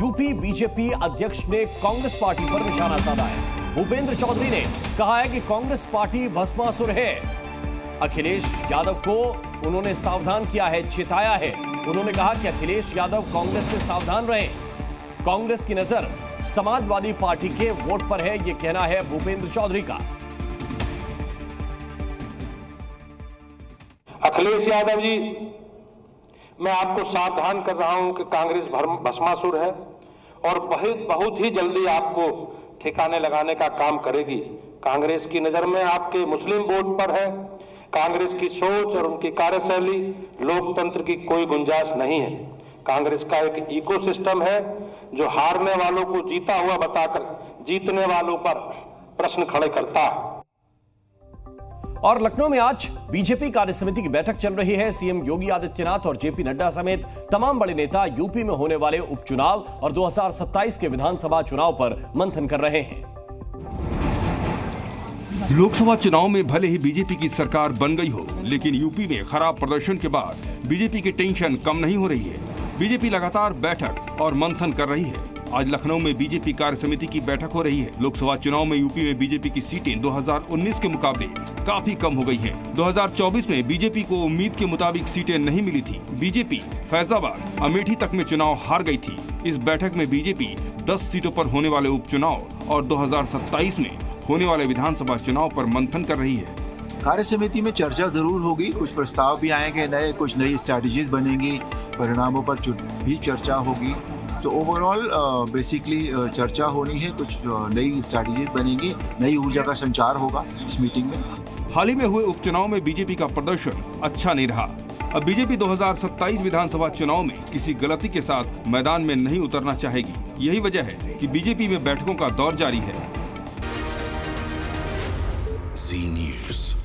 UP BJP अध्यक्ष ने Congress party पर निशाना साधा है। भूपेंद्र चौधरी ने कहा है कि कांग्रेस पार्टी भस्मासुर है। अखिलेश यादव को उन्होंने सावधान किया है, चेताया है। उन्होंने कहा कि अखिलेश यादव कांग्रेस से सावधान रहें। कांग्रेस की नजर समाजवादी पार्टी के वोट पर है, यह कहना है भूपेंद्र चौधरी का। अखिलेश यादव जी, मैं आपको सावधान कर रहा हूं कि कांग्रेस भस्मासुर है और बहुत ही जल्दी आपको ठिकाने लगाने का काम करेगी। कांग्रेस की नजर में आपके मुस्लिम वोट पर है। कांग्रेस की सोच और उनकी कार्यशैली, लोकतंत्र की कोई गुंजाइश नहीं है। कांग्रेस का एक इकोसिस्टम है जो हारने वालों को जीता हुआ बताकर जीतने वालों पर प्रश्न खड़े करता है। और लखनऊ में आज बीजेपी कार्यसमिति की बैठक चल रही है। सीएम योगी आदित्यनाथ और जेपी नड्डा समेत तमाम बड़े नेता यूपी में होने वाले उपचुनाव और 2027 के विधानसभा चुनाव पर मंथन कर रहे हैं। लोकसभा चुनाव में भले ही बीजेपी की सरकार बन गई हो, लेकिन यूपी में खराब प्रदर्शन के बाद बीजेपी की टेंशन कम नहीं हो रही है। बीजेपी लगातार बैठक और मंथन कर रही है। आज लखनऊ में बीजेपी कार्य समिति की बैठक हो रही है। लोकसभा चुनाव में यूपी में बीजेपी की सीटें 2019 के मुकाबले काफी कम हो गई हैं। 2024 में बीजेपी को उम्मीद के मुताबिक सीटें नहीं मिली थी। बीजेपी फैजाबाद, अमेठी तक में चुनाव हार गई थी। इस बैठक में बीजेपी 10 सीटों पर होने वाले उपचुनाव और 2027 में होने वाले विधानसभा चुनाव पर मंथन कर रही है। कार्य समिति में चर्चा जरूर होगी, कुछ प्रस्ताव भी आएंगे नए, कुछ नई स्ट्रैटेजीज बनेंगी, परिणामों पर भी चर्चा होगी। तो ओवरऑल बेसिकली चर्चा होनी है, कुछ नई स्ट्रैटेजीज बनेंगी, नई ऊर्जा का संचार होगा इस मीटिंग में। हाल ही में हुए उपचुनाव में बीजेपी का प्रदर्शन अच्छा नहीं रहा। अब बीजेपी 2027 विधानसभा चुनाव में किसी गलती के साथ मैदान में नहीं उतरना चाहेगी। यही वजह है कि बीजेपी में बैठकों का दौर जारी है। जी न्यूज़।